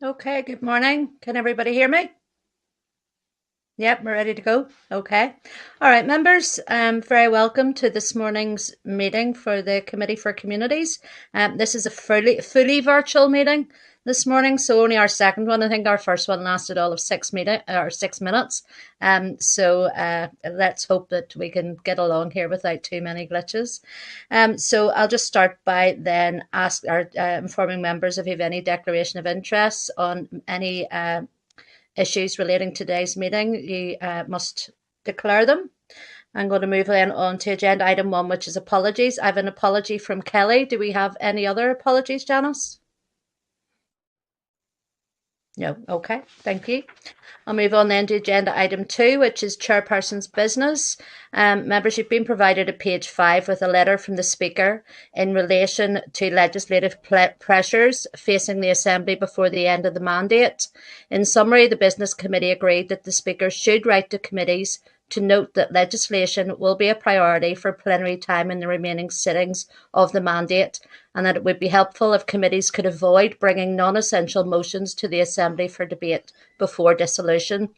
Okay, good morning. Can everybody hear me? Yep, we're ready to go. Okay. All right, members, very welcome to this morning's meeting for the Committee for Communities. This is a fully virtual meeting this morning, so only our second one. I think our first one lasted all of 6 minutes. Let's hope that we can get along here without too many glitches. So I'll just start by then informing members if you have any declaration of interest on any issues relating to today's meeting, you must declare them. I'm going to move then on to agenda item 1, which is apologies. I have an apology from Kelly. Do we have any other apologies, Janice? No. Okay, thank you. I'll move on then to agenda item 2, which is chairperson's business. Members, you've been provided at page 5 with a letter from the Speaker in relation to legislative pressures facing the Assembly before the end of the mandate. In summary, the Business Committee agreed that the Speaker should write to committees to note that legislation will be a priority for plenary time in the remaining sittings of the mandate, and that it would be helpful if committees could avoid bringing non-essential motions to the Assembly for debate before dissolution.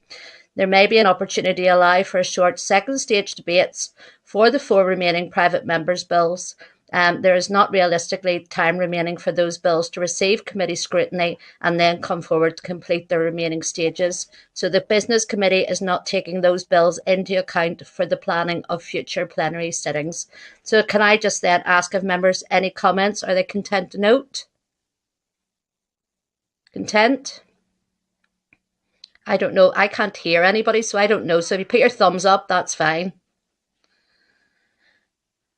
There may be an opportunity to allow for a short second stage debates for the 4 remaining private members' bills. There is not realistically time remaining for those bills to receive committee scrutiny and then come forward to complete their remaining stages. So the Business Committee is not taking those bills into account for the planning of future plenary sittings. So can I just then ask if members any comments? Are they content to note? Content? I don't know. I can't hear anybody, so I don't know. So if you put your thumbs up, that's fine.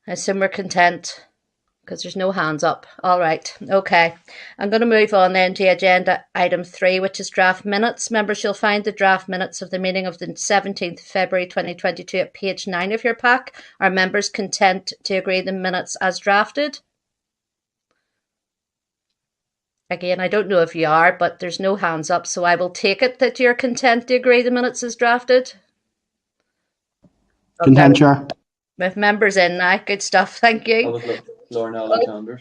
I assume we're content because there's no hands up. All right. Okay. I'm going to move on then to agenda item 3, which is draft minutes. Members, you'll find the draft minutes of the meeting of the 17th of February 2022 at page 9 of your pack. Are members content to agree the minutes as drafted? Again, I don't know if you are, but there's no hands up, so I will take it that you're content to agree the minutes as drafted. Content, Chair. With members in now, good stuff. Thank you. Lauren Alexander.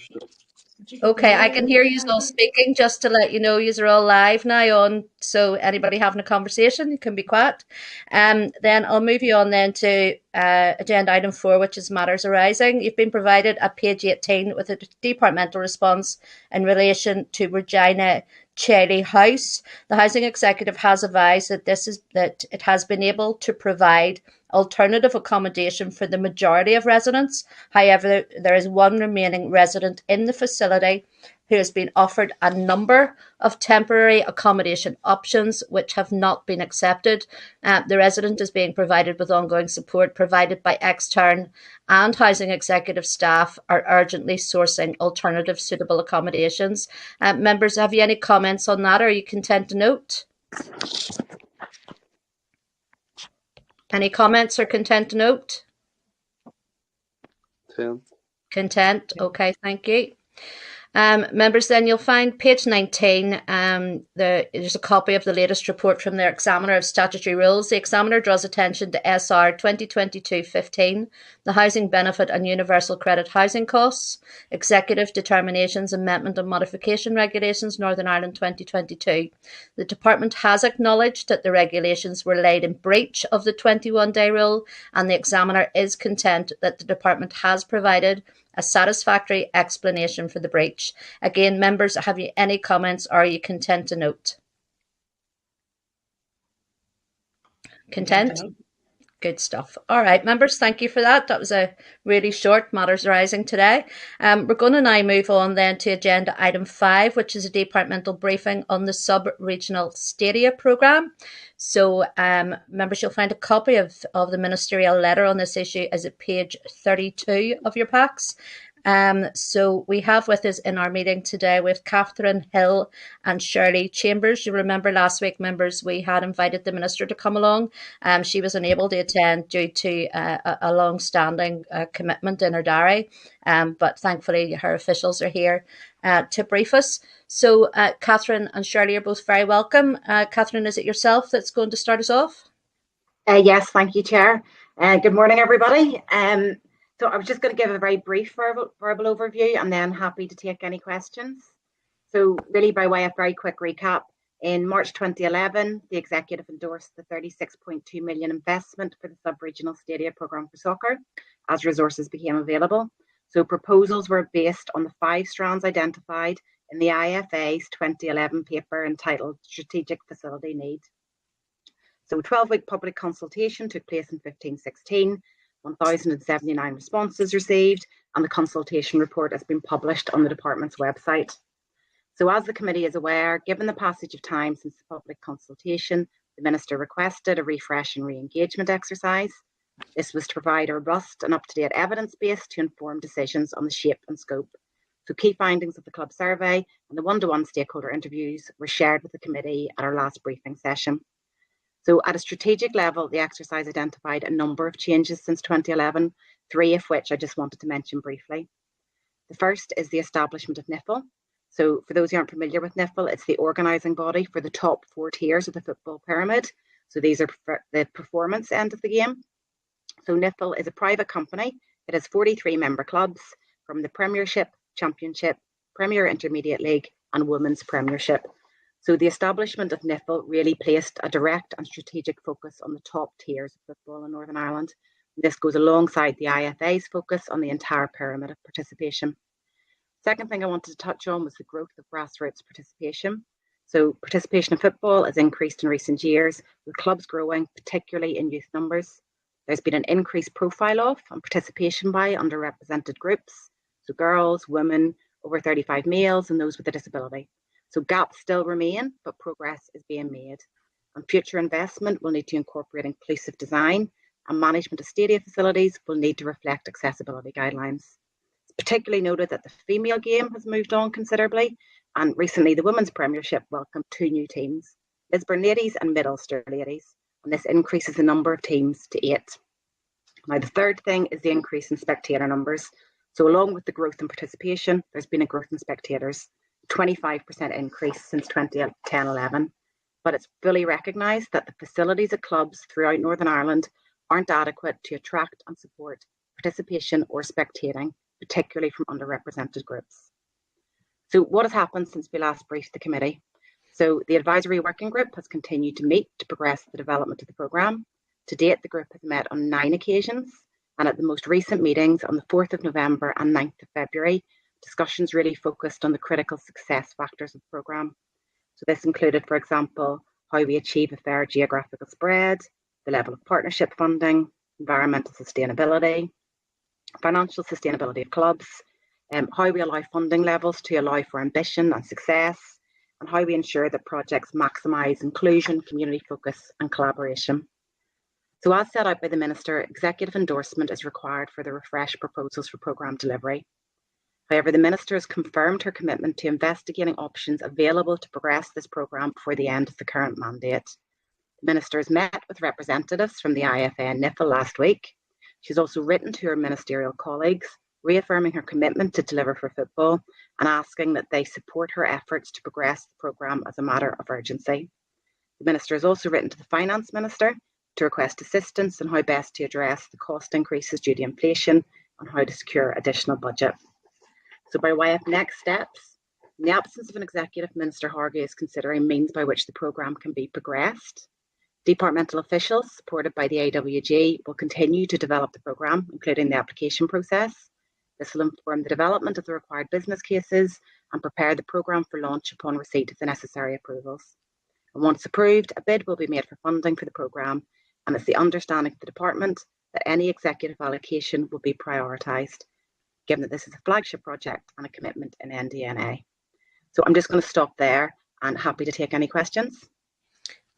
Okay, I can hear you all speaking. Just to let you know, you are all live now on. So anybody having a conversation, you can be quiet. Then I'll move you on then to agenda item 4, which is matters arising. You've been provided at page 18 with a departmental response in relation to Regina Chelly House. The housing executive has advised that it has been able to provide alternative accommodation for the majority of residents. However, there is one remaining resident in the facility who has been offered a number of temporary accommodation options which have not been accepted. The resident is being provided with ongoing support provided by extern and housing executive staff are urgently sourcing alternative suitable accommodations. Members, have you any comments on that? Or are you content to note? Any comments or content to note? Content. Okay, thank you. Members, then you'll find page 19, there's a copy of the latest report from their Examiner of Statutory Rules. The Examiner draws attention to SR 2022-15, the Housing Benefit and Universal Credit Housing Costs, Executive Determinations, Amendment and Modification Regulations, Northern Ireland 2022. The Department has acknowledged that the regulations were laid in breach of the 21-day rule, and the Examiner is content that the Department has provided a satisfactory explanation for the breach. Again, members, have you any comments or are you content to note? Content? Good stuff. All right, members, thank you for that. That was a really short matters arising today. We're going to now move on then to agenda item 5, which is a departmental briefing on the sub-regional Stadia programme. So members, you'll find a copy of the ministerial letter on this issue as at page 32 of your packs. So we have with us in our meeting today with Catherine Hill and Shirley Chambers. You remember last week, members, we had invited the Minister to come along. She was unable to attend due to a long-standing commitment in her diary, but thankfully her officials are here to brief us. So Catherine and Shirley are both very welcome. Catherine, is it yourself that's going to start us off? Yes, thank you, Chair. Good morning, everybody. So I was just going to give a very brief verbal overview and then happy to take any questions. So really by way of very quick recap, In March 2011, the executive endorsed the £36.2 million investment for the sub-regional Stadia programme for soccer as resources became available. So proposals were based on the 5 strands identified in the IFA's 2011 paper entitled Strategic Facility Need. So 12-week public consultation took place in 15-16, 1,079 responses received, and the consultation report has been published on the department's website. So as the committee is aware, given the passage of time since the public consultation, the Minister requested a refresh and re-engagement exercise. This was to provide a robust and up-to-date evidence base to inform decisions on the shape and scope. So key findings of the club survey and the one-to-one stakeholder interviews were shared with the committee at our last briefing session. So at a strategic level, the exercise identified a number of changes since 2011, 3 of which I just wanted to mention briefly. The first is the establishment of NIFL. So for those who aren't familiar with NIFL, it's the organising body for the top 4 tiers of the football pyramid. So these are the performance end of the game. So NIFL is a private company. It has 43 member clubs from the Premiership, Championship, Premier Intermediate League and Women's Premiership. So the establishment of NIFL really placed a direct and strategic focus on the top tiers of football in Northern Ireland. This goes alongside the IFA's focus on the entire pyramid of participation. Second thing I wanted to touch on was the growth of grassroots participation. So participation in football has increased in recent years, with clubs growing, particularly in youth numbers. There's been an increased profile of and participation by underrepresented groups, so girls, women, over 35 males, and those with a disability. So gaps still remain, but progress is being made. And future investment will need to incorporate inclusive design, and management of stadia facilities will need to reflect accessibility guidelines. Particularly noted that the female game has moved on considerably, and recently the Women's Premiership welcomed 2 new teams, Lisburn Ladies and Mid Ulster Ladies, and this increases the number of teams to 8. Now the third thing is the increase in spectator numbers. So along with the growth in participation, there's been a growth in spectators, 25% increase since 2010-11, but it's fully recognised that the facilities at clubs throughout Northern Ireland aren't adequate to attract and support participation or spectating, particularly from underrepresented groups. So what has happened since we last briefed the committee? So the advisory working group has continued to meet to progress the development of the programme. To date, the group has met on 9 occasions, and at the most recent meetings on the 4th of November and 9th of February, discussions really focused on the critical success factors of the programme. So this included, for example, how we achieve a fair geographical spread, the level of partnership funding, environmental sustainability, financial sustainability of clubs, how we allow funding levels to allow for ambition and success, and how we ensure that projects maximise inclusion, community focus and collaboration. So as set out by the Minister, executive endorsement is required for the refreshed proposals for programme delivery. However, the Minister has confirmed her commitment to investigating options available to progress this programme before the end of the current mandate. The Minister has met with representatives from the IFA and NIFL last week. She's also written to her ministerial colleagues, reaffirming her commitment to deliver for football and asking that they support her efforts to progress the programme as a matter of urgency. The Minister has also written to the Finance Minister to request assistance on how best to address the cost increases due to inflation and how to secure additional budget. So by way of next steps, in the absence of an executive, Minister Hargay is considering means by which the programme can be progressed. Departmental officials, supported by the AWG, will continue to develop the programme, including the application process. This will inform the development of the required business cases and prepare the programme for launch upon receipt of the necessary approvals. And once approved, a bid will be made for funding for the programme, and it's the understanding of the department that any executive allocation will be prioritised, given that this is a flagship project and a commitment in NDNA. So I'm just going to stop there and happy to take any questions.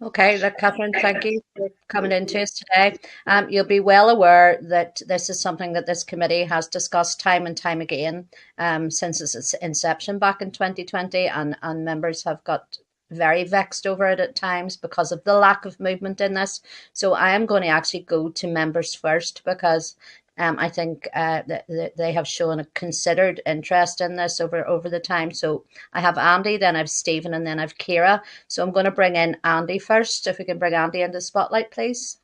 Okay, look, Catherine, thank you for coming into us today. You'll be well aware that this is something that this committee has discussed time and time again since its inception back in 2020, and members have got very vexed over it at times because of the lack of movement in this. So I am going to actually go to members first because I think that they have shown a considered interest in this over the time. So I have Andy, then I have Stephen, and then I have Ciara. So I'm going to bring in Andy first. If we can bring Andy into the spotlight, please.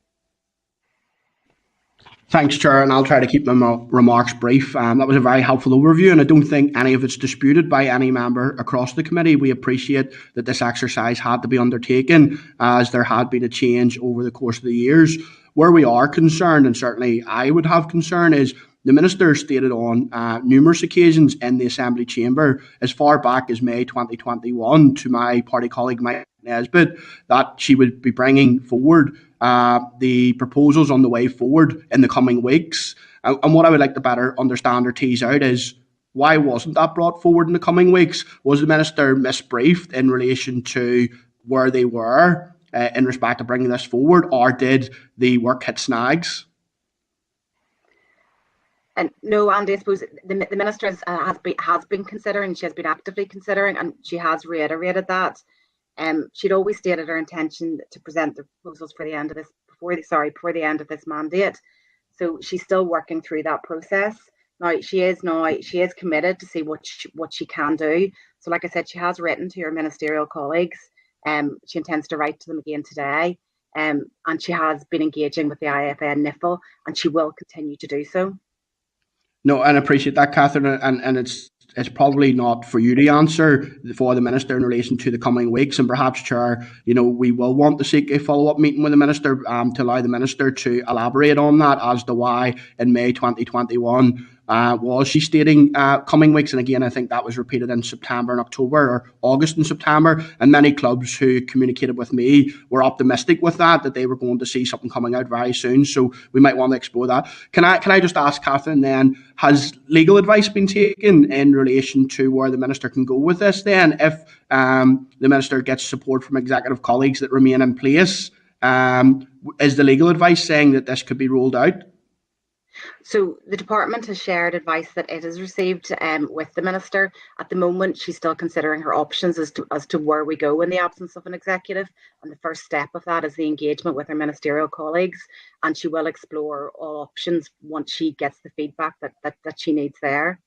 Thanks, Chair, and I'll try to keep my remarks brief. That was a very helpful overview, and I don't think any of it's disputed by any member across the committee. We appreciate that this exercise had to be undertaken, as there had been a change over the course of the years. Where we are concerned, and certainly I would have concern, is the Minister stated on numerous occasions in the Assembly chamber, as far back as May 2021, to my party colleague Mike Nesbitt, that she would be bringing forward the proposals on the way forward in the coming weeks. And what I would like to better understand or tease out is, why wasn't that brought forward in the coming weeks? Was the Minister misbriefed in relation to where they were in respect to bringing this forward, or did the work hit snags? And no, Andy, I suppose the Minister has been considering, she has been actively considering, and she has reiterated that. She'd always stated her intention to present the proposals for the end of this before the end of this mandate. So she's still working through that process. She is committed to see what she can do. So, like I said, she has written to her ministerial colleagues. She intends to write to them again today. And she has been engaging with the IFN NIFL, and she will continue to do so. No, and I appreciate that, Catherine, and it's probably not for you to answer for the Minister in relation to the coming weeks, and perhaps, Chair, we will want to seek a follow-up meeting with the Minister to allow the Minister to elaborate on that as to why in May 2021 was she stating coming weeks, and again I think that was repeated in September and October, or August and September, and many clubs who communicated with me were optimistic with that they were going to see something coming out very soon, so we might want to explore that. Can I just ask Catherine then, has legal advice been taken in relation to where the Minister can go with this then, if the Minister gets support from executive colleagues that remain in place? Is the legal advice saying that this could be rolled out? So the department has shared advice that it has received with the Minister. At the moment, she's still considering her options as to where we go in the absence of an executive. And the first step of that is the engagement with her ministerial colleagues. And she will explore all options once she gets the feedback that she needs there.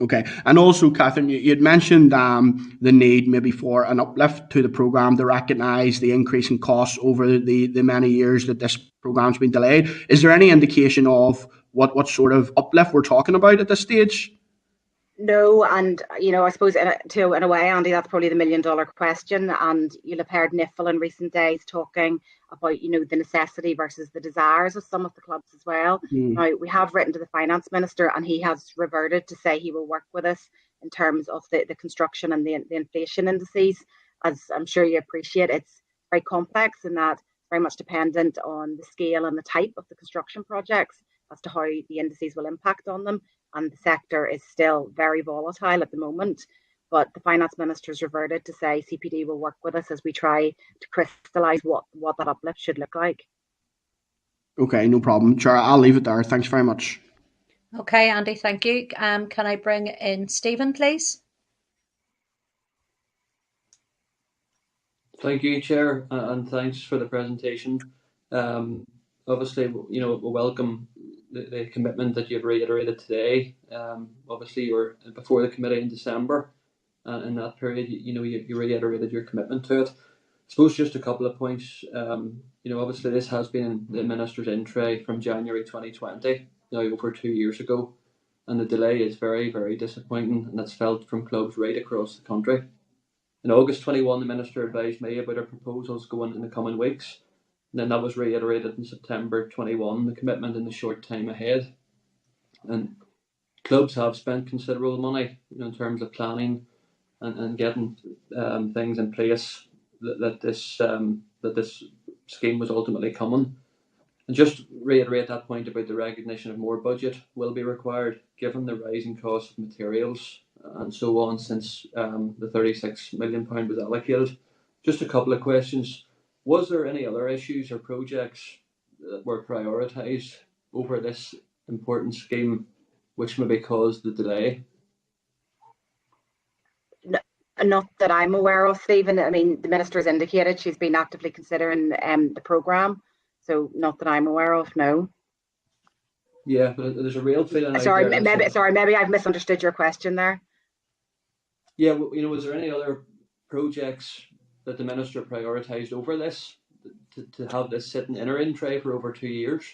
Okay. And also, Catherine, you'd mentioned the need maybe for an uplift to the programme to recognise the increase in costs over the many years that this programme's been delayed. Is there any indication of what sort of uplift we're talking about at this stage? No, and I suppose in a way, Andy, that's probably the $1 million question. And you'll have heard NIFL in recent days talking about the necessity versus the desires of some of the clubs as well. Now, we have written to the finance minister, and he has reverted to say he will work with us in terms of the construction and the inflation indices. As I'm sure you appreciate, it's very complex in that it's very much dependent on the scale and the type of the construction projects as to how the indices will impact on them. And the sector is still very volatile at the moment. But the finance minister's reverted to say CPD will work with us as we try to crystallise what that uplift should look like. Okay, no problem. Sure, I'll leave it there. Thanks very much. Okay, Andy, thank you. Can I bring in Stephen, please? Thank you, Chair, and thanks for the presentation. Obviously, we welcome the commitment that you've reiterated today. Obviously, you were before the committee in December, and in that period, you reiterated your commitment to it. I suppose just a couple of points. Obviously, this has been the Minister's in tray from January 2020, now over 2 years ago, and the delay is very, very disappointing, and it's felt from clubs right across the country. In August 21, the Minister advised me about our proposals going in the coming weeks. And then that was reiterated in September 21, the commitment in the short time ahead. And clubs have spent considerable money in terms of planning and getting things in place that this scheme was ultimately coming. And just reiterate that point about the recognition of more budget will be required given the rising cost of materials and so on since the £36 million was allocated. Just a couple of questions. Was there any other issues or projects that were prioritised over this important scheme which maybe caused the delay? Not that I'm aware of, Stephen. I mean, the Minister has indicated she's been actively considering the programme, so not that I'm aware of, no. Yeah, but there's a real feeling sorry, out there. Maybe I've misunderstood your question there. Yeah, was there any other projects that the Minister prioritised over this, to have this sitting in her in tray for over 2 years?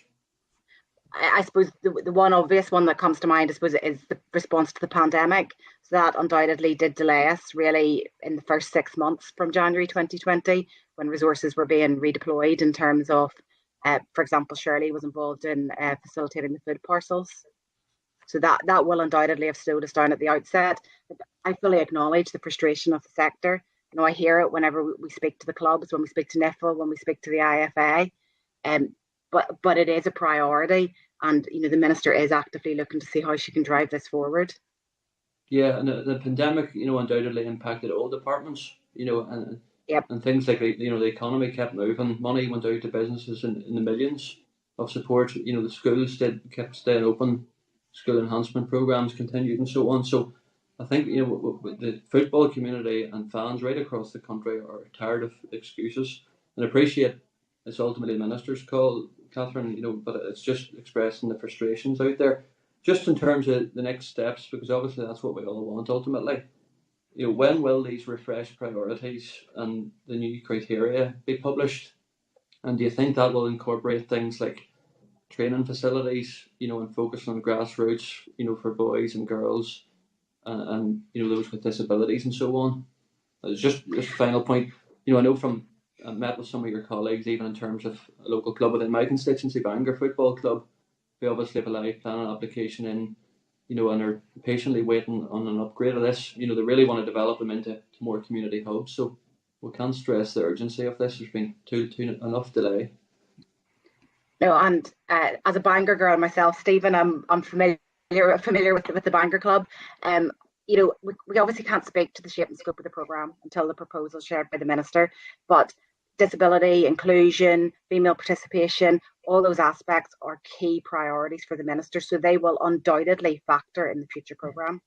I suppose the one obvious one that comes to mind, I suppose, is the response to the pandemic. So that undoubtedly did delay us really in the first 6 months from January 2020, when resources were being redeployed in terms of, for example, Shirley was involved in facilitating the food parcels. So that will undoubtedly have slowed us down at the outset. But I fully acknowledge the frustration of the sector. I hear it whenever we speak to the clubs, when we speak to NIFL, when we speak to the IFA. Um, but it is a priority, and the minister is actively looking to see how she can drive this forward. Yeah, and the pandemic, undoubtedly impacted all departments, and Yep. and things like the economy kept moving, money went out to businesses in the millions of support. The schools kept staying open, school enhancement programs continued, and so on. So I think the football community and fans right across the country are tired of excuses and appreciate it's ultimately the minister's call, Catherine. But it's just expressing the frustrations out there. Just in terms of the next steps, because obviously that's what we all want ultimately. When will these refreshed priorities and the new criteria be published? And do you think that will incorporate things like training facilities, and focus on grassroots, for boys and girls, and those with disabilities and so on? It's just a final point. I know I met with some of your colleagues, even in terms of a local club within my constituency, Bangor Football Club. We obviously have a live planning application in, and are patiently waiting on an upgrade of this. They really want to develop them into more community hubs. So we can't stress the urgency of this. There's been too enough delay. No, and as a Bangor girl myself, Stephen, I'm familiar with the Bangor Club. We obviously can't speak to the shape and scope of the programme until the proposal shared by the minister, but disability, inclusion, female participation, all those aspects are key priorities for the minister, so they will undoubtedly factor in the future programme.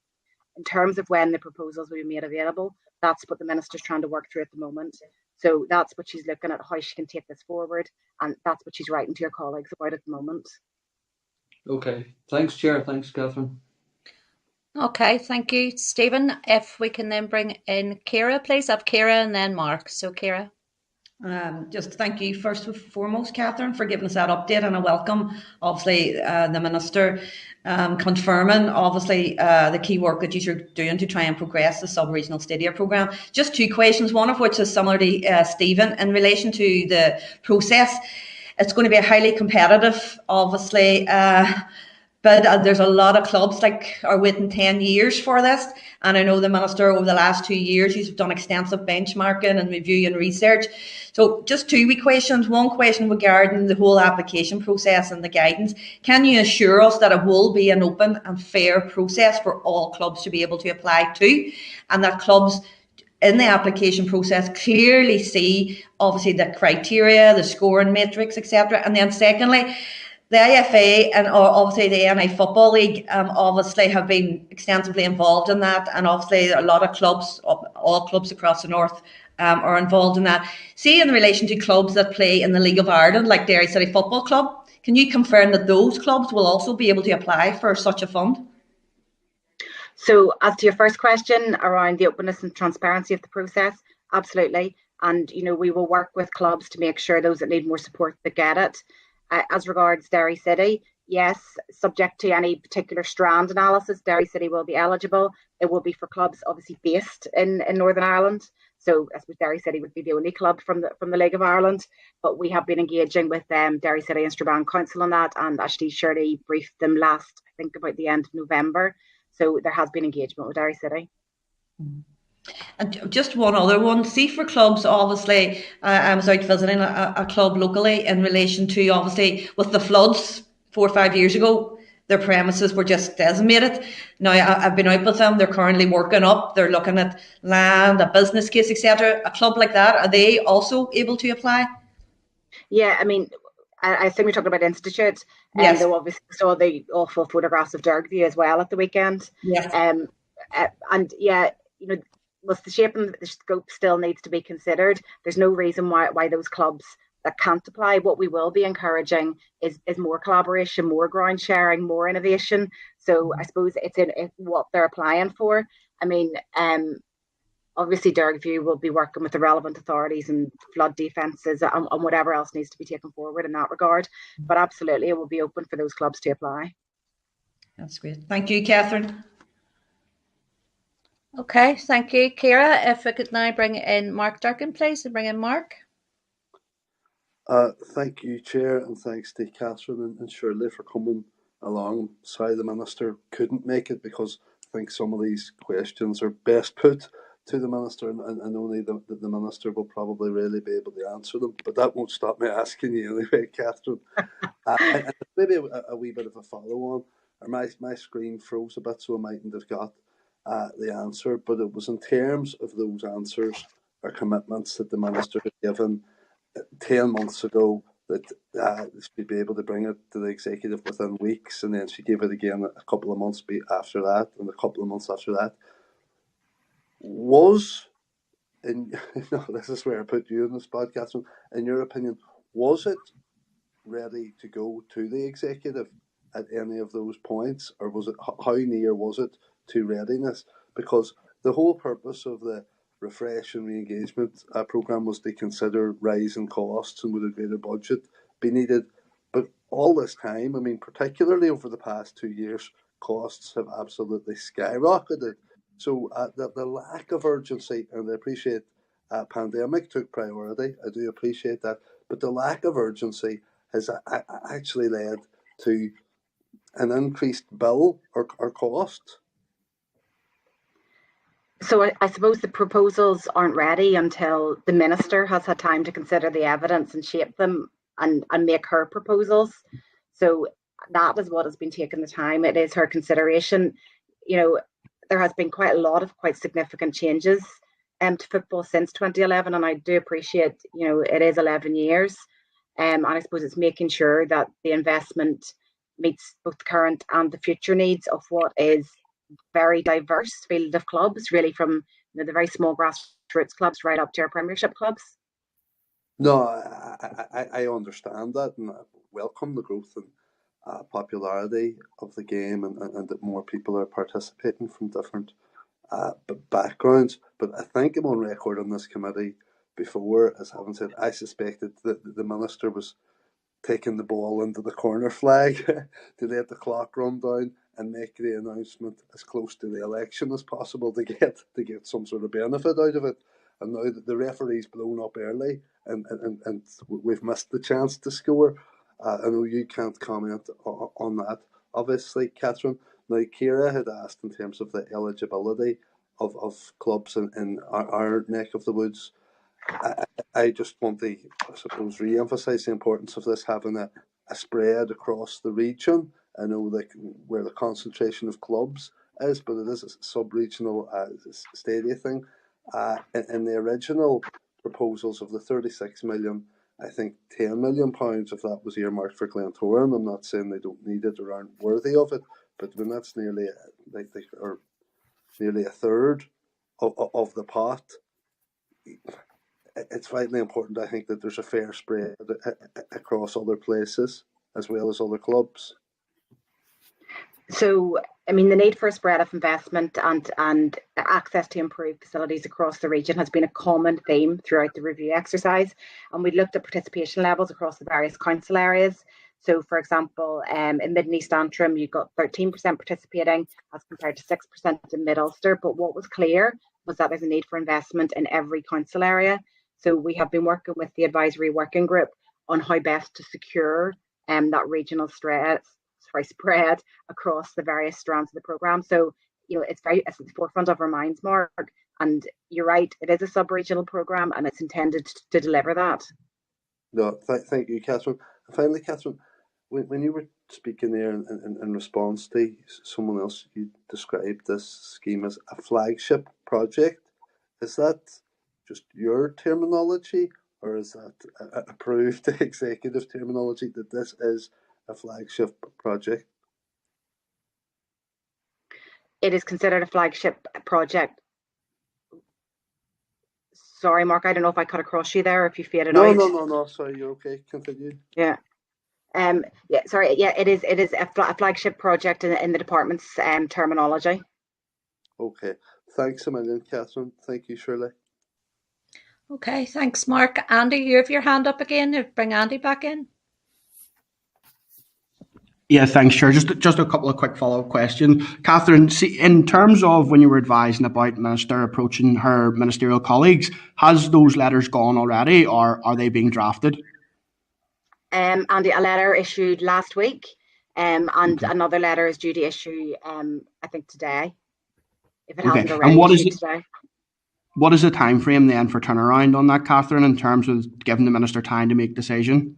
In terms of when the proposals will be made available, that's what the minister's trying to work through at the moment. So that's what she's looking at, how she can take this forward, and that's what she's writing to your colleagues about at the moment. Okay, thanks, Chair. Thanks, Catherine. Okay, thank you, Stephen. If we can then bring in Ciara, please. I have Ciara and then Mark. So, Ciara. Just thank you first and foremost, Catherine, for giving us that update, and I welcome, obviously, the Minister confirming, obviously, the key work that you're doing to try and progress the sub-regional Stadia programme. Just two questions, one of which is similar to Stephen, in relation to the process. It's going to be a highly competitive, obviously, but there's a lot of clubs are waiting 10 years for this. And I know the Minister, over the last 2 years, you've done extensive benchmarking and review and research. So just two wee questions. One question regarding the whole application process and the guidance. Can you assure us that it will be an open and fair process for all clubs to be able to apply to, and that clubs in the application process clearly see, obviously, the criteria, the scoring matrix, etc.? And then secondly, the IFA and obviously the NI Football League obviously have been extensively involved in that, and obviously a lot of clubs, all clubs across the north, are involved in that. See, in relation to clubs that play in the League of Ireland, like Derry City Football Club, can you confirm that those clubs will also be able to apply for such a fund? So, as to your first question around the openness and transparency of the process, absolutely. And, we will work with clubs to make sure those that need more support that get it. As regards Derry City, yes, subject to any particular strand analysis, Derry City will be eligible. It will be for clubs obviously based in Northern Ireland. So I suppose Derry City would be the only club from the League of Ireland. But we have been engaging with Derry City and Strabane Council on that, and actually Shirley briefed them last, I think, about the end of November. So there has been engagement with Derry City. And just one other one. See, for clubs, obviously, I was out visiting a club locally in relation to, obviously, with the floods 4 or 5 years ago, their premises were just decimated. Now, I've been out with them. They're currently working up. They're looking at land, a business case, etc. A club like that, are they also able to apply? Yeah, I mean, I think we're talking about Institute, and Yes. they obviously saw the awful photographs of Derby as well at the weekend. Yes. And yeah, with the shape and the scope still needs to be considered. There's no reason why those clubs that can't apply. What we will be encouraging is more collaboration, more ground sharing, more innovation. So I suppose it's in what they're applying for. I mean, Obviously, Dergview will be working with the relevant authorities and flood defences and whatever else needs to be taken forward in that regard. But absolutely, it will be open for those clubs to apply. That's great. Thank you, Catherine. Okay, thank you, Ciara. If I could now bring in Mark Durkin, please, and bring in Mark. Thank you, Chair, and thanks to Catherine and Shirley for coming along. Sorry the Minister couldn't make it, because I think some of these questions are best put to the Minister, and only the Minister will probably really be able to answer them. But that won't stop me asking you anyway, Catherine. And maybe a wee bit of a follow-on. My screen froze a bit, so I mightn't have got the answer, but it was in terms of those answers or commitments that the Minister had given 10 months ago, that she'd be able to bring it to the Executive within weeks, and then she gave it again a couple of months after that, and a couple of months after that. This is where I put you in this spot, Catherine. In your opinion, was it ready to go to the Executive at any of those points, or was it, how near was it to readiness? Because the whole purpose of the refresh and re-engagement programme was to consider rising costs and would a greater budget be needed. But all this time, I mean, particularly over the past 2 years, costs have absolutely skyrocketed. So the lack of urgency, and I appreciate pandemic took priority, I do appreciate that, but the lack of urgency has actually led to an increased bill or cost. So I suppose the proposals aren't ready until the Minister has had time to consider the evidence and shape them and make her proposals. So that is what has been taking the time. It is her consideration. There has been quite a lot of quite significant changes to football since 2011, and I do appreciate, it is 11 years. And I suppose it's making sure that the investment meets both the current and the future needs of what is very diverse field of clubs, really from the very small grassroots clubs right up to our Premiership clubs. No, I understand that, and I welcome the growth and popularity of the game, and that more people are participating from different backgrounds. But I think I'm on record on this committee before as having said I suspected that the Minister was taking the ball into the corner flag to let the clock run down and make the announcement as close to the election as possible to get some sort of benefit out of it. And now that the referee's blown up early and we've missed the chance to score, I know you can't comment on that, obviously, Catherine. Now, Ciara had asked in terms of the eligibility of clubs in our neck of the woods. I just want to, I suppose, re-emphasise the importance of this having a spread across the region. I know where the concentration of clubs is, but it is a sub-regional Stadia thing. In the original proposals of the 36 million, I think £10 million of that was earmarked for Glentoran. I'm not saying they don't need it or aren't worthy of it, but when that's nearly nearly a third of the pot, it's vitally important, I think, that there's a fair spread across other places as well as other clubs. So, I mean, the need for a spread of investment and access to improved facilities across the region has been a common theme throughout the review exercise. And we looked at participation levels across the various council areas. So, for example, in Mid and East Antrim, you got 13% participating as compared to 6% in Mid Ulster. But what was clear was that there's a need for investment in every council area. So we have been working with the advisory working group on how best to secure that regional spread across the various strands of the programme. So, it's at the forefront of our minds, Mark. And you're right, it is a sub-regional programme and it's intended to deliver that. No, thank you, Catherine. And finally, Catherine, when you were speaking there in response to someone else, you described this scheme as a flagship project. Is that just your terminology, or is that approved executive terminology that this is a flagship project? It is considered a flagship project. Sorry, Mark, I don't know if I cut across you there or if you faded out. No. Sorry, you're okay. Continue. Yeah. Sorry. Yeah, it is a flagship project in the department's terminology. Okay. Thanks a million, Catherine. Thank you, Shirley. Okay, thanks, Mark. Andy, you have your hand up again. Bring Andy back in. Yeah, thanks, Chair. Just a couple of quick follow-up questions. Catherine, see, in terms of when you were advising about Minister approaching her ministerial colleagues, has those letters gone already, or are they being drafted? Andy, a letter issued last week, and Okay. another letter is due to issue, I think today, if it Okay. hasn't And already issued today. what is the time frame then for turnaround on that, Catherine, in terms of giving the Minister time to make decision?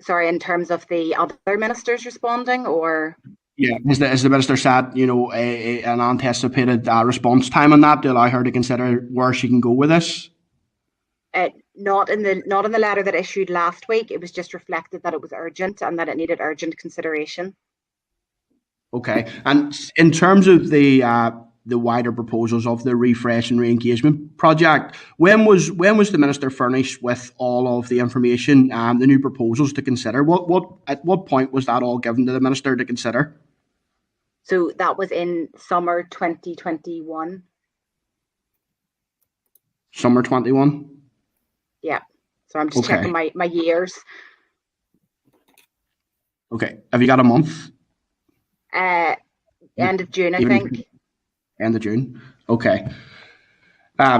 Sorry, in terms of the other ministers responding, or? Yeah, has the Minister set, an anticipated response time on that to allow her to consider where she can go with this? Not in the letter that issued last week. It was just reflected that it was urgent and that it needed urgent consideration. Okay, and in terms of the wider proposals of the refresh and re-engagement project, when was the Minister furnished with all of the information, the new proposals to consider? At what point was that all given to the Minister to consider? So that was in summer 2021. Summer 21. Yeah. So I'm just checking my years. Okay. Have you got a month? End of June, I think. End of June. Okay.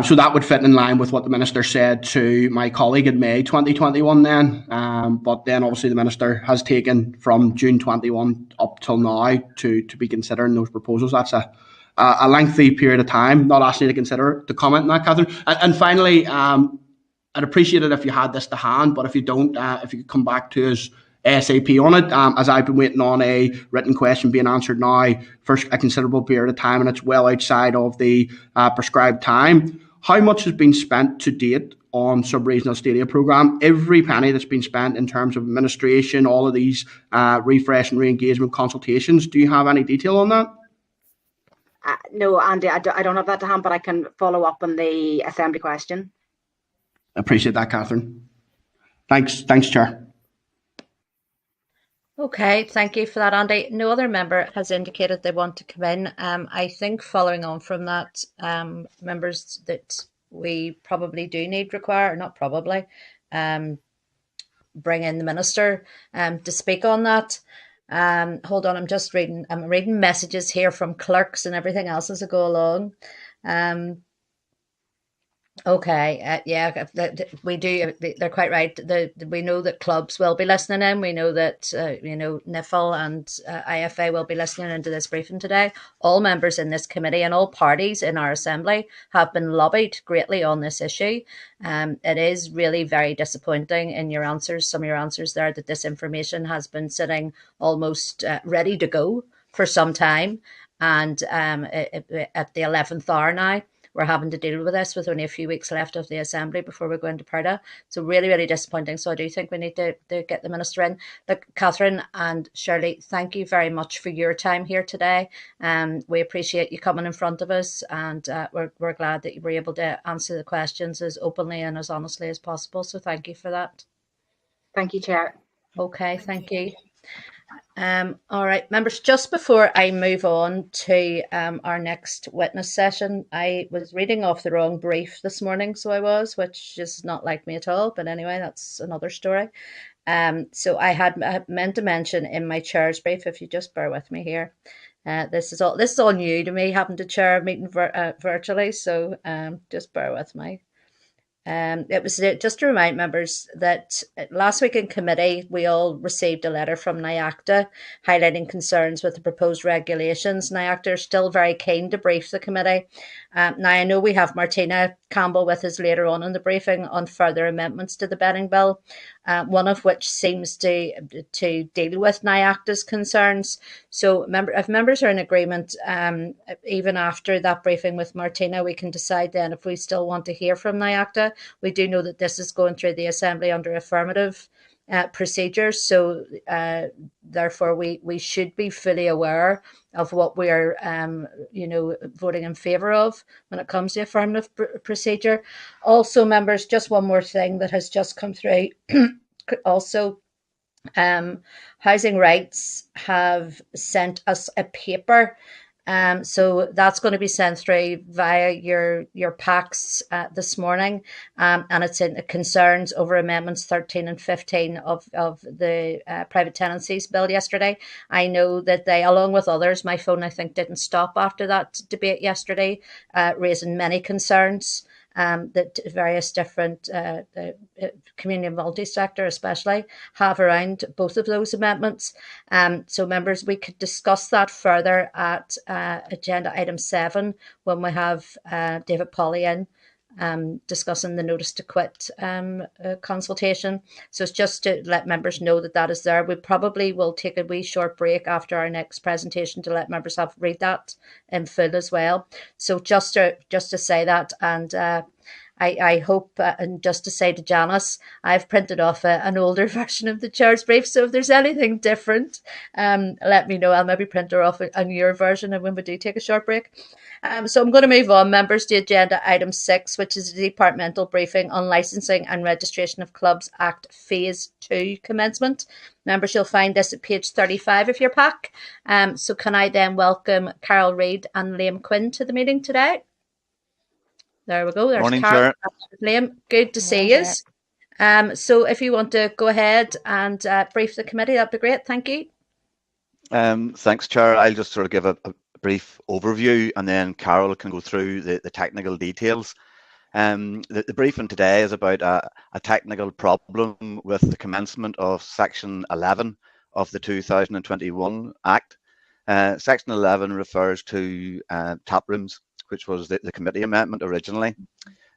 So that would fit in line with what the Minister said to my colleague in May 2021 then. But then obviously the Minister has taken from June 21 up till now to be considering those proposals. That's a lengthy period of time. Not asking you to comment on that, Catherine. And finally, I'd appreciate it if you had this to hand, but if you don't, if you could come back to us ASAP on it, as I've been waiting on a written question being answered now for a considerable period of time, and it's well outside of the prescribed time. How much has been spent to date on sub-regional Stadia programme? Every penny that's been spent in terms of administration, all of these refresh and re-engagement consultations. Do you have any detail on that? No, Andy, I don't have that to hand, but I can follow up on the Assembly question. Appreciate that, Catherine. Thanks, Chair. Okay, thank you for that, Andy. No other member has indicated they want to come in. I think following on from that, members, that we probably do require, not probably, bring in the Minister to speak on that. Hold on, I'm reading messages here from clerks and everything else as I go along. Okay, yeah, we do. They're quite right. We know that clubs will be listening in. We know that NIFL and IFA will be listening into this briefing today. All members in this committee and all parties in our assembly have been lobbied greatly on this issue. It is really very disappointing in your answers, some of your answers there, that this information has been sitting almost ready to go for some time, and at the 11th hour now, we're having to deal with this with only a few weeks left of the Assembly before we go into Parda. So really, really disappointing. So I do think we need to get the Minister in. Look, Catherine and Shirley, thank you very much for your time here today. We appreciate you coming in front of us, and we're glad that you were able to answer the questions as openly and as honestly as possible. So thank you for that. Thank you, Chair. Okay, thank you. All right, members, just before I move on to our next witness session, I was reading off the wrong brief this morning, which is not like me at all, but anyway, that's another story. So I had meant to mention in my chair's brief, if you just bear with me here, this is all new to me, having to chair a meeting virtually, so just bear with me. It was just to remind members that last week in committee, we all received a letter from NIACTA highlighting concerns with the proposed regulations. NIACTA are still very keen to brief the committee. Now, I know we have Martina Campbell with us later on in the briefing on further amendments to the betting bill, one of which seems to deal with NIACTA's concerns. So if members are in agreement, even after that briefing with Martina, we can decide then if we still want to hear from NIACTA. We do know that this is going through the Assembly under affirmative procedures, so therefore we should be fully aware of what we are voting in favour of when it comes to affirmative procedure. Also, members, just one more thing that has just come through. Also, Housing Rights have sent us a paper So that's going to be sent through via your packs this morning, and it's in concerns over amendments 13 and 15 of the private tenancies bill yesterday. I know that they, along with others, my phone I think didn't stop after that debate yesterday, raising many concerns. That various different community and multi-sector especially have around both of those amendments. So members, we could discuss that further at agenda item 7 when we have David Polly in discussing the notice to quit consultation. So it's just to let members know that that is there. We probably will take a wee short break after our next presentation to let members have read that in full as well. So just to say that, and I hope, and just to say to Janice, I've printed off an older version of the chair's brief, so if there's anything different, let me know. I'll maybe print her off a newer version and when we do take a short break. So I'm going to move on, members, to agenda item 6, which is the departmental briefing on Licensing and Registration of Clubs Act Phase 2 commencement. Members, you'll find this at page 35 of your pack. So can I then welcome Carol Reid and Liam Quinn to the meeting today? There we go. There's Morning, Carol. Chair. Liam, good to see you. So if you want to go ahead and brief the committee, that'd be great. Thank you. Thanks, Chair. I'll just sort of give a brief overview and then Carol can go through the technical details. The briefing today is about a technical problem with the commencement of Section 11 of the 2021 Act. Section 11 refers to tap rooms, which was the committee amendment originally.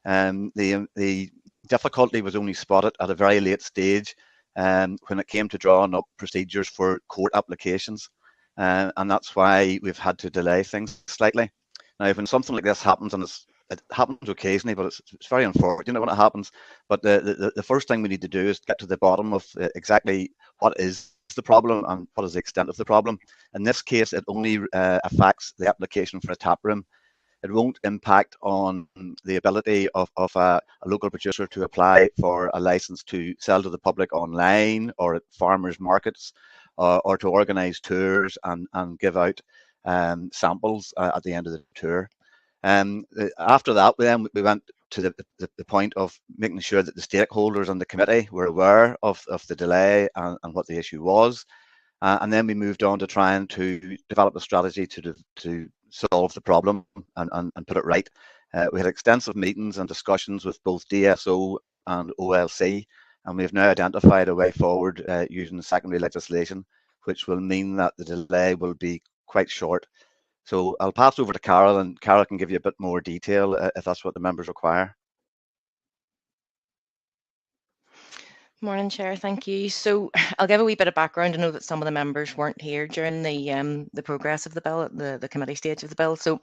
The difficulty was only spotted at a very late stage when it came to drawing up procedures for court applications. And that's why we've had to delay things slightly. Now, when something like this happens, and it happens occasionally, but it's very unfortunate when it happens. But the first thing we need to do is get to the bottom of exactly what is the problem and what is the extent of the problem. In this case, it only affects the application for a tap room. It won't impact on the ability of a local producer to apply for a license to sell to the public online or at farmers markets, or to organise tours and give out samples at the end of the tour. After that, we went to the point of making sure that the stakeholders and the committee were aware of the delay and what the issue was. And then we moved on to trying to develop a strategy to solve the problem and put it right. We had extensive meetings and discussions with both DSO and OLC, and we've now identified a way forward using secondary legislation, which will mean that the delay will be quite short. So I'll pass over to Carol, and Carol can give you a bit more detail if that's what the members require. Morning, Chair. Thank you. So I'll give a wee bit of background. I know that some of the members weren't here during the progress of the bill at the committee stage of the bill. So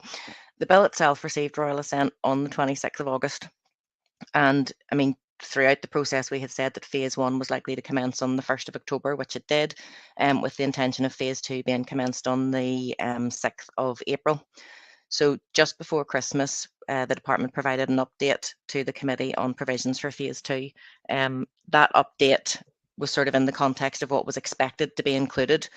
the bill itself received royal assent on the 26th of August. And I mean, throughout the process, we had said that phase 1 was likely to commence on the 1st of October, which it did, with the intention of phase 2 being commenced on the 6th of April. So just before Christmas, the department provided an update to the committee on provisions for phase 2. That update was sort of in the context of what was expected to be included.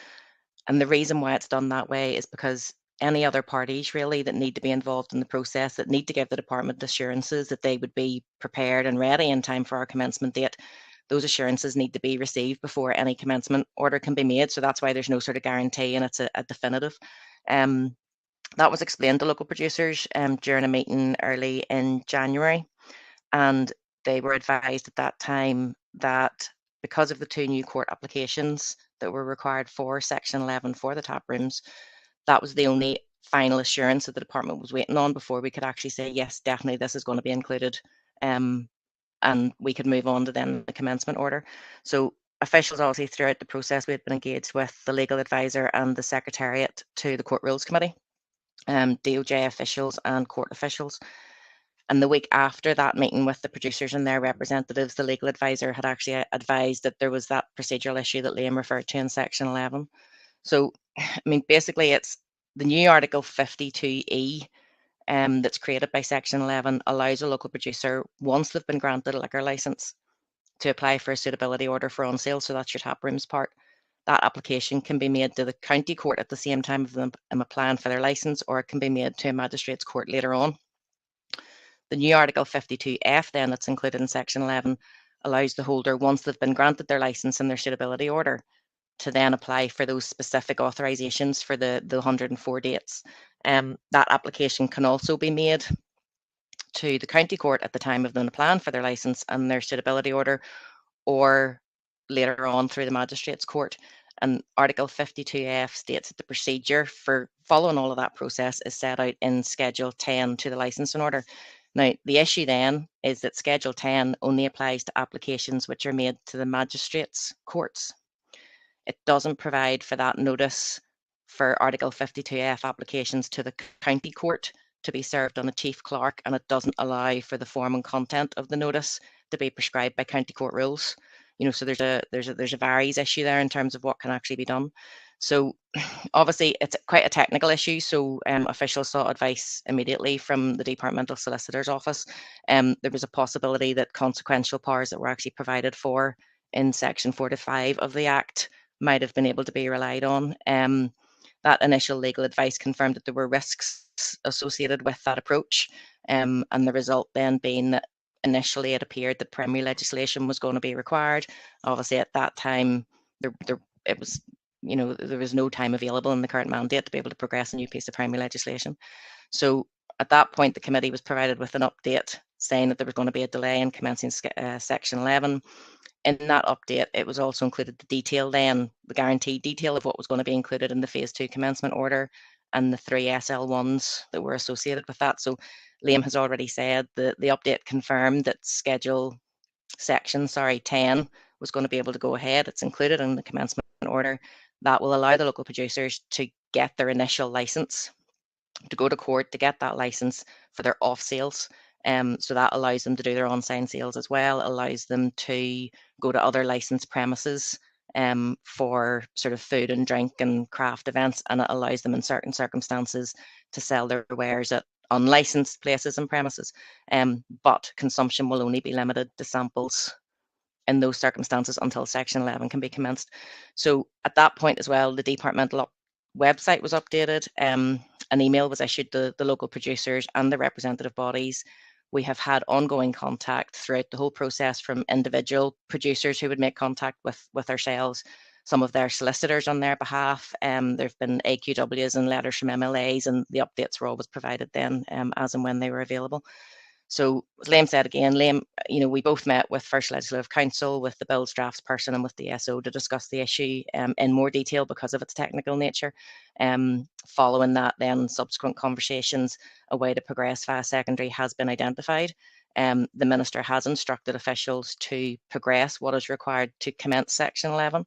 And the reason why it's done that way is because any other parties really that need to be involved in the process, that need to give the department assurances that they would be prepared and ready in time for our commencement date, those assurances need to be received before any commencement order can be made. So that's why there's no sort of guarantee and it's a definitive. That was explained to local producers during a meeting early in January, and they were advised at that time that because of the 2 new court applications that were required for Section 11 for the tap rooms, that was the only final assurance that the department was waiting on before we could actually say, yes, definitely this is going to be included, and we could move on to then the commencement order. So officials obviously throughout the process, we had been engaged with the legal advisor and the secretariat to the Court Rules Committee, DOJ officials and court officials. And the week after that meeting with the producers and their representatives, the legal advisor had actually advised that there was that procedural issue that Liam referred to in Section 11. So, I mean, basically it's the new Article 52E that's created by Section 11 allows a local producer, once they've been granted a liquor licence, to apply for a suitability order for on sale. So that's your tap rooms part. that application can be made to the county court at the same time of them applying for their licence, or it can be made to a magistrate's court later on. The new Article 52F then that's included in Section 11 allows the holder, once they've been granted their licence and their suitability order, to then apply for those specific authorisations for the 104 dates. That application can also be made to the county court at the time of them applying for their licence and their suitability order, or later on through the magistrate's court. And Article 52F states that the procedure for following all of that process is set out in Schedule 10 to the licensing order. Now, the issue then is that Schedule 10 only applies to applications which are made to the magistrate's courts. It doesn't provide for that notice for Article 52F applications to the county court to be served on the chief clerk, and it doesn't allow for the form and content of the notice to be prescribed by county court rules. So there's a varies issue there in terms of what can actually be done. So obviously it's quite a technical issue. So officials sought advice immediately from the Departmental Solicitor's Office. There was a possibility that consequential powers that were actually provided for in Section 45 of the Act might have been able to be relied on. That initial legal advice confirmed that there were risks associated with that approach, and the result then being that initially it appeared that primary legislation was going to be required. Obviously, at that time, there was no time available in the current mandate to be able to progress a new piece of primary legislation. So at that point, the committee was provided with an update saying that there was going to be a delay in commencing Section 11. In that update, it was also included the detail then, the guaranteed detail of what was going to be included in the Phase 2 commencement order and the 3 SL1s that were associated with that. So Liam has already said that the update confirmed that Section 10 was going to be able to go ahead. It's included in the commencement order. That will allow the local producers to get their initial licence, to go to court to get that licence for their off sales. So that allows them to do their on-sign sales as well, allows them to go to other licensed premises for sort of food and drink and craft events, and it allows them in certain circumstances to sell their wares at unlicensed places and premises. But consumption will only be limited to samples in those circumstances until Section 11 can be commenced. So at that point as well, the departmental website was updated. An email was issued to the local producers and the representative bodies. We have had ongoing contact throughout the whole process from individual producers who would make contact with ourselves, some of their solicitors on their behalf. There have been AQWs and letters from MLAs, and the updates were always provided then as and when they were available. So as Liam said again, Liam, we both met with First Legislative Council, with the Bill's drafts person and with the SO to discuss the issue in more detail because of its technical nature. Following that, then subsequent conversations, a way to progress via secondary has been identified. The Minister has instructed officials to progress what is required to commence Section 11.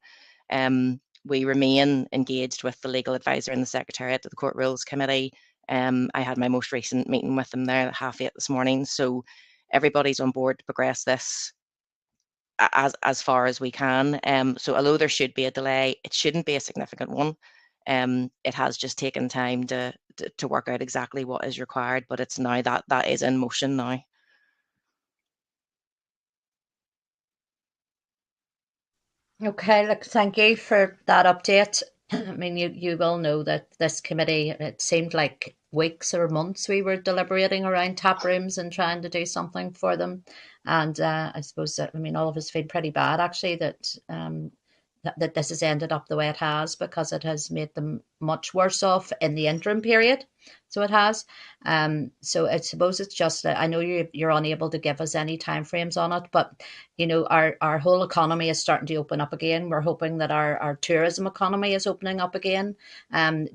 We remain engaged with the legal advisor and the Secretariat of the Court Rules Committee. I had my most recent meeting with them there at 8:30 this morning. So everybody's on board to progress this as far as we can. So although there should be a delay, it shouldn't be a significant one. It has just taken time to work out exactly what is required, but it's now that is in motion now. Okay, look, thank you for that update. I mean, you will know that this committee, it seemed like weeks or months we were deliberating around tap rooms and trying to do something for them. And I suppose that, all of us feel pretty bad actually that that this has ended up the way it has, because it has made them much worse off in the interim period. So it has. So I suppose it's just that I know you're unable to give us any timeframes on it, but our whole economy is starting to open up again. We're hoping that our tourism economy is opening up again. Is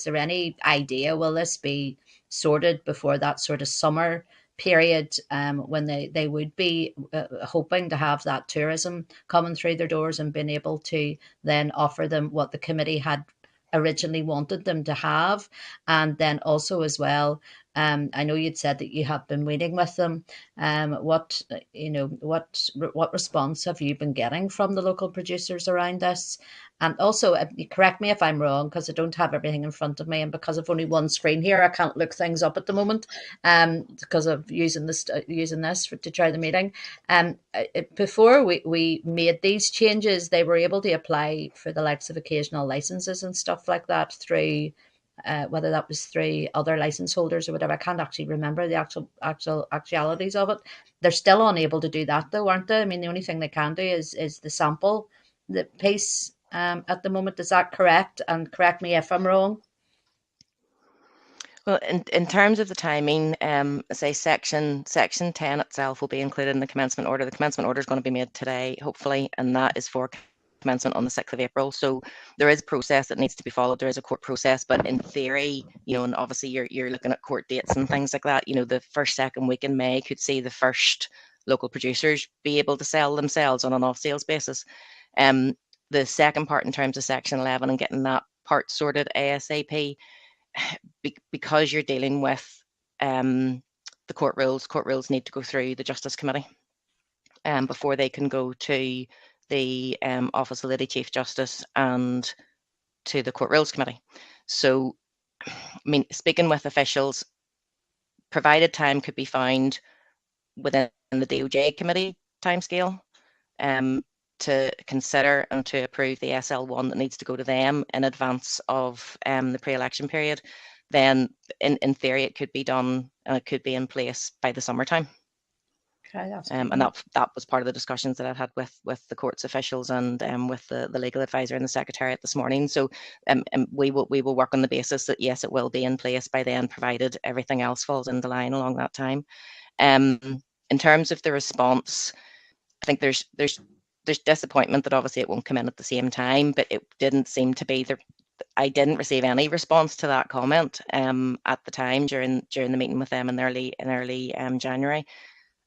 there any idea, will this be sorted before that sort of summer period when they would be hoping to have that tourism coming through their doors and being able to then offer them what the committee had originally wanted them to have? And then also as well, I know you'd said that you have been meeting with them. What response have you been getting from the local producers around this? And also, correct me if I'm wrong, because I don't have everything in front of me, and because I've only one screen here, I can't look things up at the moment. Because of using this to try the meeting. Before we made these changes, they were able to apply for the likes of occasional licenses and stuff like that through. Whether that was through other license holders or whatever, I can't actually remember the actualities of it. They're still unable to do that, though, aren't they? I mean, the only thing they can do is the sample, the piece at the moment. Is that correct? And correct me if I'm wrong. Well, in terms of the timing, say section 10 itself will be included in the commencement order. The commencement order is going to be made today, hopefully, and that is for commencement on the 6th of April. So there is a process that needs to be followed. There is a court process, but in theory, and obviously you're looking at court dates and things like that. The first, second week in May could see the first local producers be able to sell themselves on an off-sales basis. The second part in terms of Section 11 and getting that part sorted ASAP, because you're dealing with the court rules need to go through the Justice Committee before they can go to the Office of Lady Chief Justice and to the Court Rules Committee. So, I mean, speaking with officials, provided time could be found within the DOJ committee timescale to consider and to approve the SL1 that needs to go to them in advance of the pre-election period, then in theory it could be done and it could be in place by the summertime. Okay, that's and that was part of the discussions that I've had with the courts officials and with the legal advisor and the secretariat this morning. So we will work on the basis that yes, it will be in place by then, provided everything else falls into line along that time. In terms of the response, I think there's disappointment that obviously it won't come in at the same time, but it didn't seem to be there. I didn't receive any response to that comment at the time during the meeting with them in early January.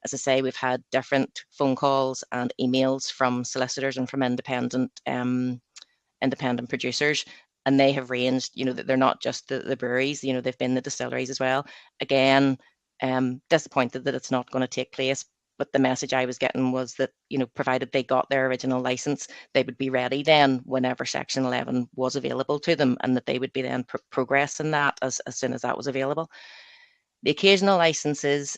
As I say, we've had different phone calls and emails from solicitors and from independent producers, and they have ranged, that they're not just the breweries, they've been the distilleries as well. Again, disappointed that it's not going to take place, but the message I was getting was that, provided they got their original license, they would be ready then whenever Section 11 was available to them, and that they would be then progressing that as soon as that was available. The occasional licenses,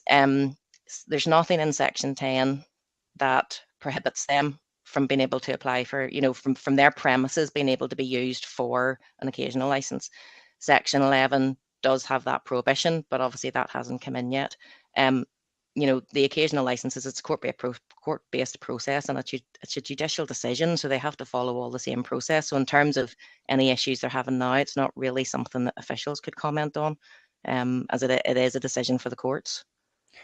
there's nothing in Section 10 that prohibits them from being able to apply for, from their premises being able to be used for an occasional license. Section 11 does have that prohibition, but obviously that hasn't come in yet. The occasional licenses, it's a court-based process, and it's a judicial decision, so they have to follow all the same process. So in terms of any issues they're having now, it's not really something that officials could comment on, as it is a decision for the courts.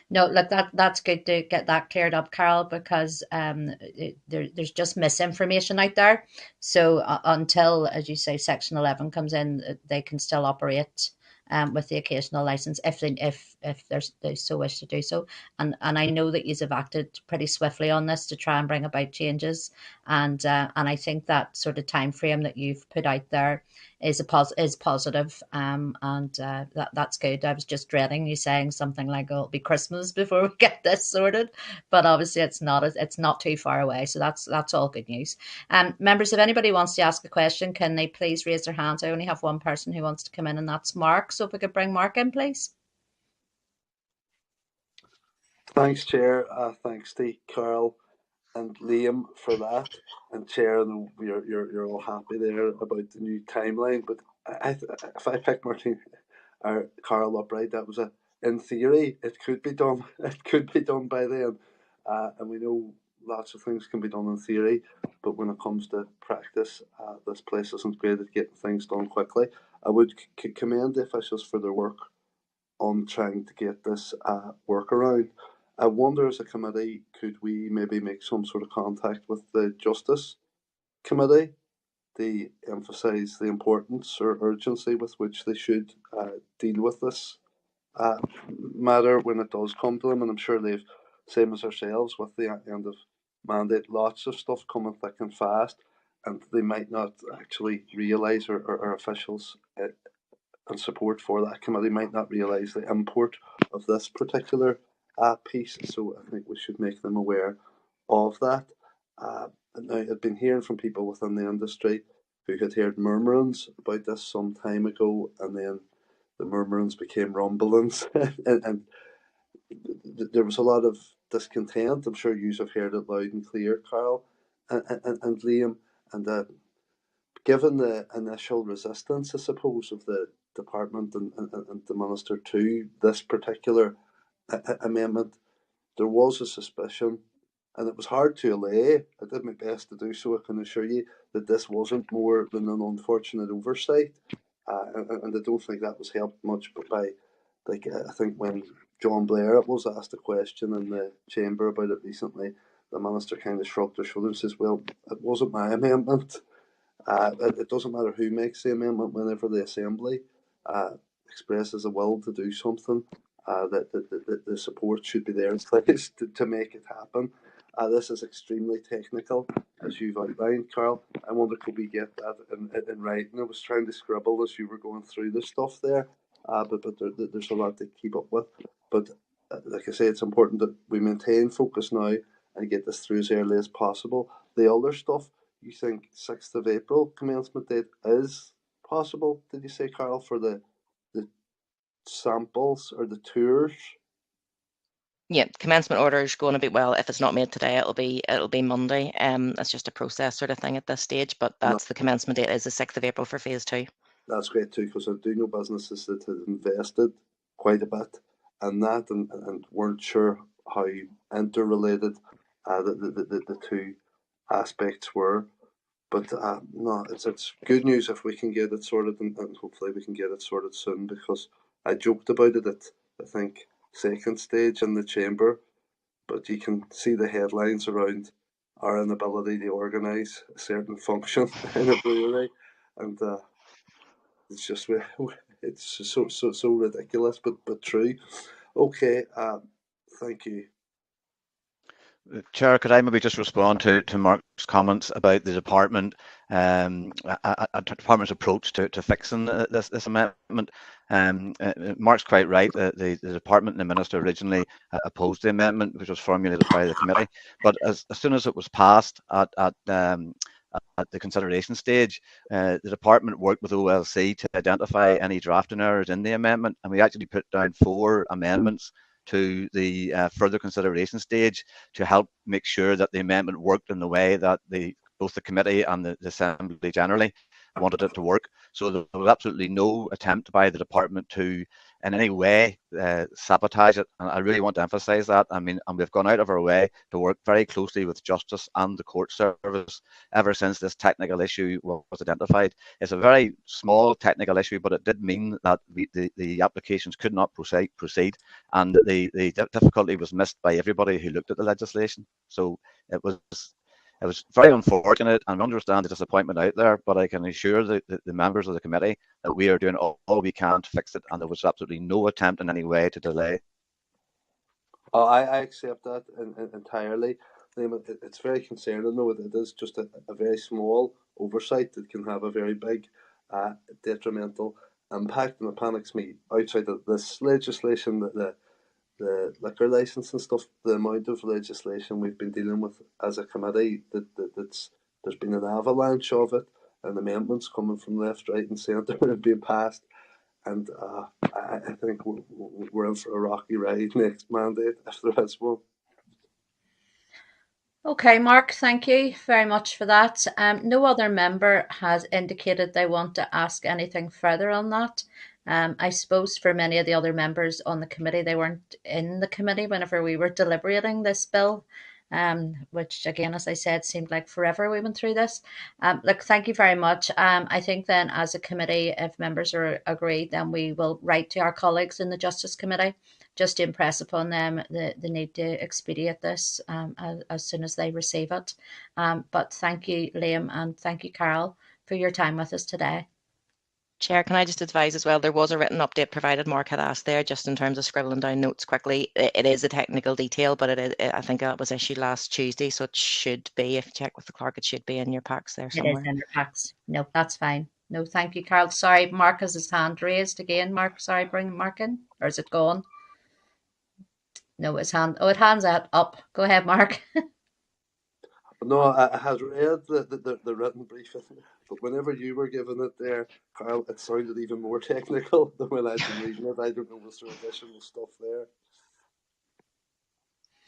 No, look, that's good to get that cleared up, Carol, because there's just misinformation out there. So until, as you say, Section 11 comes in, they can still operate with the occasional license if they so wish to do so. And I know that you have acted pretty swiftly on this to try and bring about changes. And I think that sort of time frame that you've put out there is positive, and that's good. I was just dreading you saying something like, "Oh, it'll be Christmas before we get this sorted," but obviously it's not too far away. So that's all good news. Members, if anybody wants to ask a question, can they please raise their hands? I only have one person who wants to come in, and that's Mark. So if we could bring Mark in, please. Thanks, Chair. Thanks to Carol and Liam for that. And Chair, and you're all happy there about the new timeline. But if I pick Martin or Carol up right, that was in theory it could be done. It could be done by then, and we know lots of things can be done in theory, but when it comes to practice, this place isn't great at getting things done quickly. I would commend the officials for their work on trying to get this workaround. I wonder, as a committee, could we maybe make some sort of contact with the Justice Committee to emphasise the importance or urgency with which they should deal with this matter when it does come to them? And I'm sure they've, same as ourselves, with the end of mandate, lots of stuff coming thick and fast, and they might not actually realise, or officials and support for that committee might not realise the import of this particular piece. So I think we should make them aware of that. Now, I've been hearing from people within the industry who had heard murmurings about this some time ago, and then the murmurings became rumblings, and there was a lot of discontent. I'm sure you have heard it loud and clear, Carl and Liam. And given the initial resistance, I suppose, of the department and the minister to this particular amendment, there was a suspicion, and it was hard to allay. I did my best to do so, I can assure you, that this wasn't more than an unfortunate oversight. And I don't think that was helped much by, like, I think when John Blair was asked a question in the chamber about it recently, the minister kind of shrugged her shoulders and says, well, it wasn't my amendment. It doesn't matter who makes the amendment whenever the Assembly expresses a will to do something, that the support should be there in place to make it happen. This is extremely technical, as you've outlined, Carl. I wonder could we get that in writing? I was trying to scribble as you were going through the stuff there, but there's a lot to keep up with. But like I say, it's important that we maintain focus now and get this through as early as possible. The other stuff, you think 6th of April commencement date is possible, did you say, Carl, for the samples or the tours? Yeah, commencement order is going to be, well, if it's not made today, it'll be Monday. It's just a process sort of thing at this stage, but that's the commencement date is the 6th of April for phase 2. That's great too, because I do know businesses that have invested quite a bit in that and weren't sure how interrelated the two aspects were. But no, it's good news if we can get it sorted, and hopefully we can get it sorted soon, because I joked about it at, I think, second stage in the chamber, but you can see the headlines around our inability to organise a certain function in a brewery, and it's just it's so ridiculous, but true. Okay, thank you. Chair, could I maybe just respond to Mark's comments about the department, department's approach to fixing this amendment? Mark's quite right. The department and the minister originally opposed the amendment, which was formulated by the committee. But as soon as it was passed at the consideration stage, the department worked with OLC to identify any drafting errors in the amendment, and we actually put down 4 amendments to the further consideration stage to help make sure that the amendment worked in the way that both the committee and the Assembly generally wanted it to work. So there was absolutely no attempt by the department to in any way sabotage it, and I really want to emphasise that. I mean, and we've gone out of our way to work very closely with Justice and the Court Service ever since this technical issue was identified. It's a very small technical issue, but it did mean that the applications could not proceed, and the difficulty was missed by everybody who looked at the legislation. So it was very unfortunate, and I understand the disappointment out there, but I can assure the members of the committee that we are doing all we can to fix it, and there was absolutely no attempt in any way to delay. Oh, I accept that entirely. It's very concerning, though. It is just a very small oversight that can have a very big detrimental impact, and it panics me outside of this legislation, the liquor licence and stuff, the amount of legislation we've been dealing with as a committee, there's been an avalanche of it, and amendments coming from left, right and centre have been passed, and I think we're in for a rocky ride next mandate, if there is one. Okay, Mark, thank you very much for that. No other member has indicated they want to ask anything further on that. I suppose for many of the other members on the committee, they weren't in the committee whenever we were deliberating this bill, which again, as I said, seemed like forever we went through this. Look, thank you very much. I think then as a committee, if members are agreed, then we will write to our colleagues in the Justice Committee just to impress upon them the need to expedite this as soon as they receive it. But thank you, Liam, and thank you, Carol, for your time with us today. Chair, can I just advise as well, there was a written update provided, Mark had asked there, just in terms of scribbling down notes quickly. It is a technical detail, but I think that was issued last Tuesday, so it should be, if you check with the clerk, it should be in your packs there somewhere. It is in your packs. No, that's fine. No, thank you, Carol. Sorry, Mark has his hand raised again. Mark, sorry, bring Mark in. Or is it gone? No, his hand. Oh, it hands it up. Go ahead, Mark. No, I had read the written briefing, but whenever you were giving it there, Carl, it sounded even more technical than when I'd been reading it. I don't know, was there additional stuff there?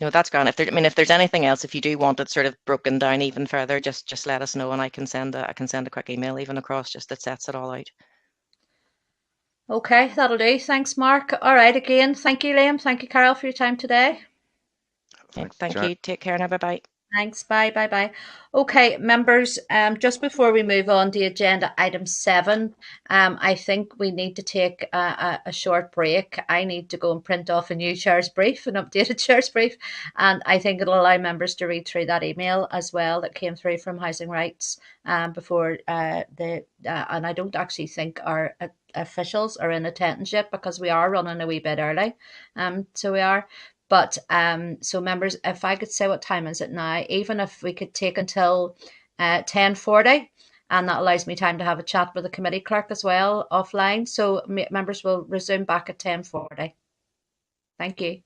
No, that's grand. If there's anything else, if you do want it sort of broken down even further, just let us know, and I can send a quick email even across just that sets it all out. Okay, that'll do. Thanks, Mark. All right, again, thank you, Liam. Thank you, Carol, for your time today. Thanks, Thank Chair. you. Take care now. Bye bye. Thanks. Bye, bye, bye. Okay, members, just before we move on to agenda item 7, I think we need to take a short break. I need to go and print off a new chair's brief, an updated chair's brief, and I think it'll allow members to read through that email as well that came through from Housing Rights before and I don't actually think our officials are in attendance yet because we are running a wee bit early. So we are. But so members, if I could say what time is it now, even if we could take until 10:40, and that allows me time to have a chat with the committee clerk as well offline. So members will resume back at 10:40. Thank you.